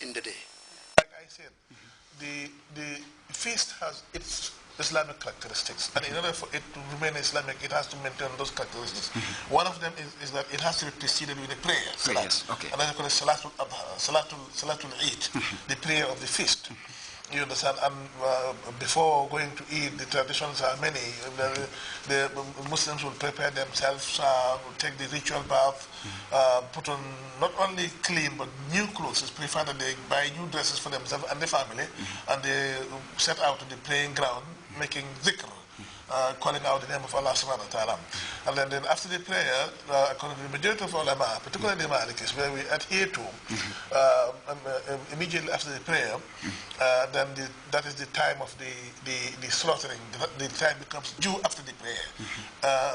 in the day? Like I said, the feast has its Islamic characteristics, and in order for it to remain Islamic, it has to maintain those characteristics. One of them is that it has to be preceded with a prayer, salat. Okay. And that's called Salatul Adha, Salatul Eid, the prayer of the feast. You understand? And before going to eat, the traditions are many. The Muslims will prepare themselves, take the ritual bath, put on not only clean but new clothes. It's preferred that they buy new dresses for themselves and their family, and they set out to the praying ground, making dhikr, calling out the name of Allah subhanahu wa ta'ala. And then after the prayer, according to the majority of ulama, particularly the Malikis, where we adhere to, immediately after the prayer, then that is the time of the slaughtering. The time becomes due after the prayer.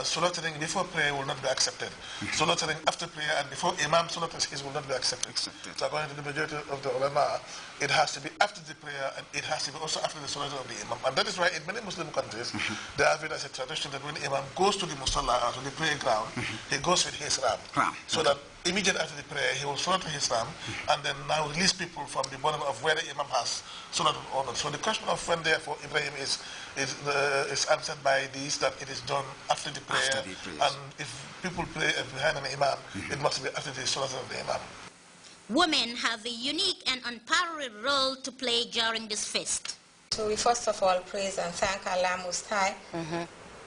Slaughtering before prayer will not be accepted. Slaughtering after prayer and before Imam slaughters his will not be accepted. So according to the majority of the ulama, it has to be after the prayer, and it has to be also after the slaughter of the Imam. And that is why in many Muslim countries, they have it as a tradition that when Imam goes to the musalla or to the prayer ground, he goes with his ram. So that immediately after the prayer, he will slaughter his ram and then now release people from the burden of where the Imam has slaughtered ordered. So the question of when, therefore, Ibrahim is answered by this, that it is done after the prayer. And if people pray behind an Imam, it must be after the slaughter of the Imam. Women have a unique and unparalleled role to play during this feast. So we first of all praise and thank Allah Most High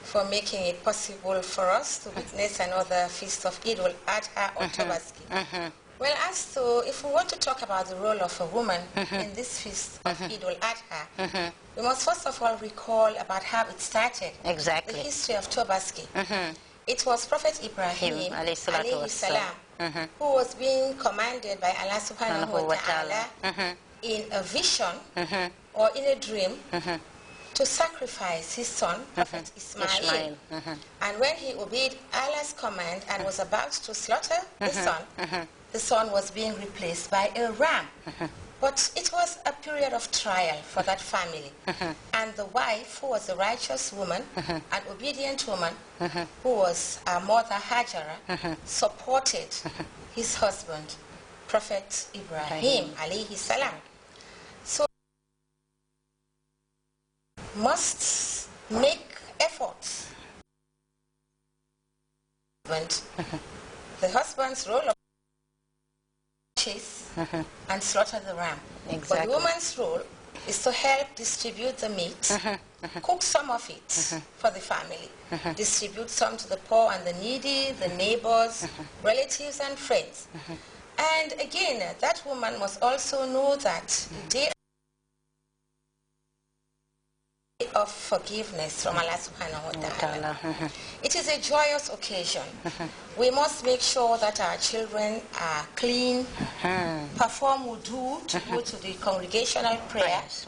for making it possible for us to witness another feast of Eid al-Adha or Tabaski. Well, as to, if we want to talk about the role of a woman in this feast of Eid al-Adha, we must first of all recall about how it started. Exactly. The history of Tabaski. It was Prophet Ibrahim alayhi salam, who was being commanded by Allah subhanahu wa ta'ala in a vision or in a dream to sacrifice his son, Prophet Ismail. And when he obeyed Allah's command and was about to slaughter the son was being replaced by a ram. But it was a period of trial for that family. And the wife, who was a righteous woman, an obedient woman, who was our mother Hajara, supported his husband, Prophet Ibrahim alayhi salam. So must make efforts. The husband's role of chase and slaughter the ram. But the woman's role is to help distribute the meat, cook some of it for the family, distribute some to the poor and the needy, the neighbors, relatives and friends. And again, that woman must also know that the day of forgiveness from Allah subhanahu wa ta'ala. It is a joyous occasion. We must make sure that our children are clean, perform wudu to go to the congregational prayers.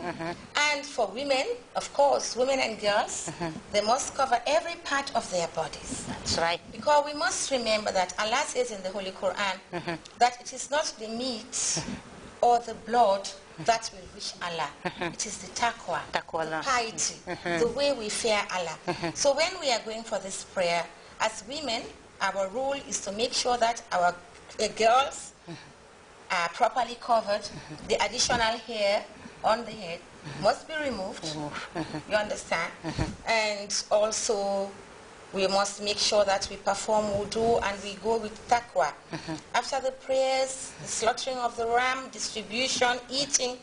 And for women, of course, women and girls, they must cover every part of their bodies. That's right. Because we must remember that Allah says in the Holy Quran that it is not the meat or the blood that will reach Allah. It is the taqwa, the piety, the way we fear Allah. So when we are going for this prayer, as women, our role is to make sure that our girls are properly covered. The additional hair on the head must be removed. You understand? And also, we must make sure that we perform wudu and we go with taqwa. After the prayers, the slaughtering of the ram, distribution, eating,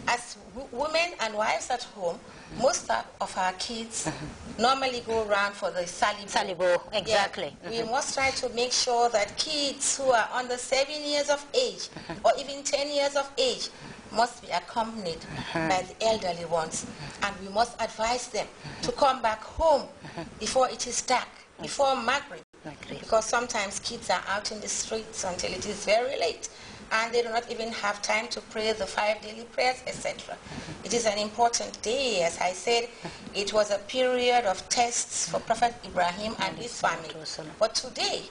as women and wives at home, most of our kids normally go around for the salibo. Exactly. Yeah. We must try to make sure that kids who are under 7 years of age or even 10 years of age must be accompanied by the elderly ones, and we must advise them to come back home before it is dark, before Maghrib, because sometimes kids are out in the streets until it is very late and they do not even have time to pray the 5 daily prayers, etc. It is an important day. As I said, it was a period of tests for Prophet Ibrahim and his family, but today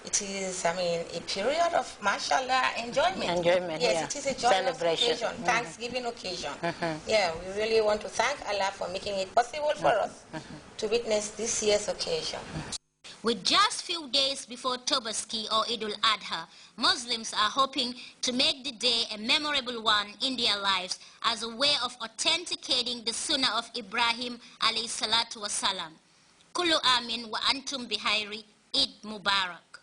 it is, I mean, a period of, mashallah, enjoyment. Yes, it is a joyous occasion, Thanksgiving occasion. Yeah, we really want to thank Allah for making it possible for us to witness this year's occasion. With just few days before Tobaski or Eid al-Adha, Muslims are hoping to make the day a memorable one in their lives as a way of authenticating the sunnah of Ibrahim alayhi salatu wasalam. Kullu amin wa antum bihairi, Eid Mubarak.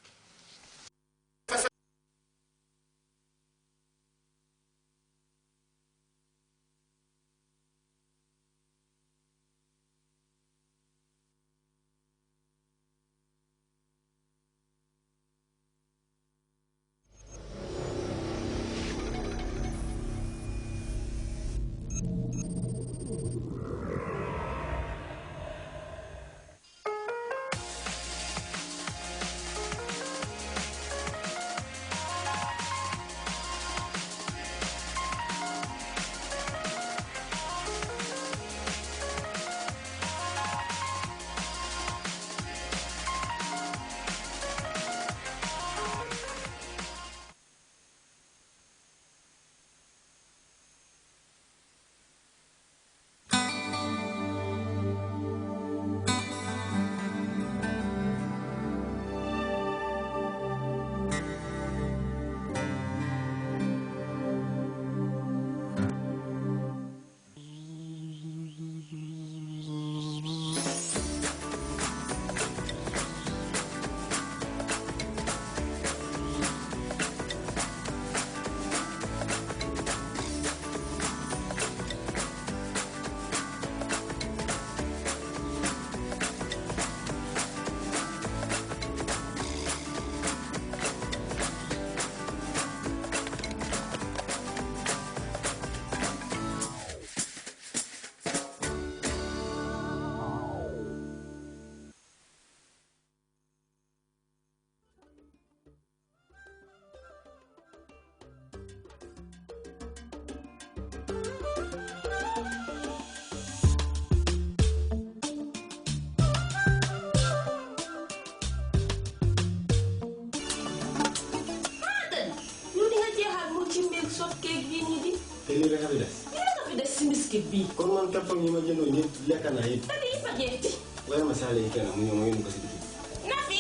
lii rek a fi des. lii rek a fi des si biscuit bii. kon man carton yi ma jëndoon yëpp lekk naa yëpp. te lii fa jeexti. waaye ma saa léegi kenn mu ñëw ma yónni ko si bitig. Nafi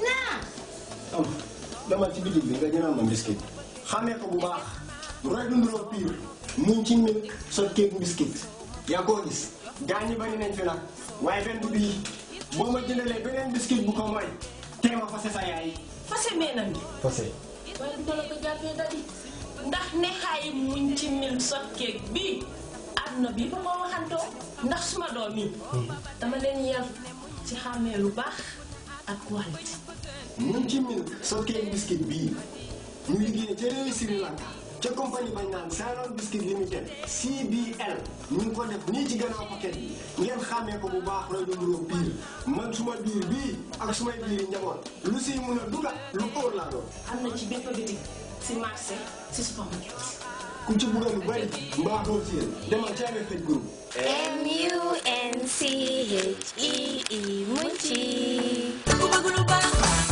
naa. am demal ci bitig bi nga jëndal ma biscuit. xamee ko bu baax. roy dundaloo pire. muñ ci milk sot cake biscuit. yaa koo gis. gaa ñi bari nañ fi nag. waaye benn bii boo ma jëndalee beneen biscuit bu ko mooy. tee ma fase sa yaay. fase meenam gi. fase. waaye du la ko jàppee dadi. ndax ne xaay muñ ci milk sot cake bii. àdduna bii ba moo waxantoo. ndax suma doom yi. dama leen yar ci xàmmee lu baax ak qualité. muñ ci milk sot cake biscuit bii. ñu liggéey ca réew Sri Lanka. ca compagnie bañ naan Ceylon Biscuit Limited CBL ñu ngi ko def nii ci gannaaw paquet bi ngeen xàmmee ko bu baax roy dundaloo pire man suma biir bii ak sumay biiri njaboot lu siy mun a duga lu óor laa doon. am na ci bépp bitik si marché si supermarket. ku ci bëgg lu bari mbaa doon si yéen demal ca MFH group. MUNCHEE Munchie. ku bëgg lu baax.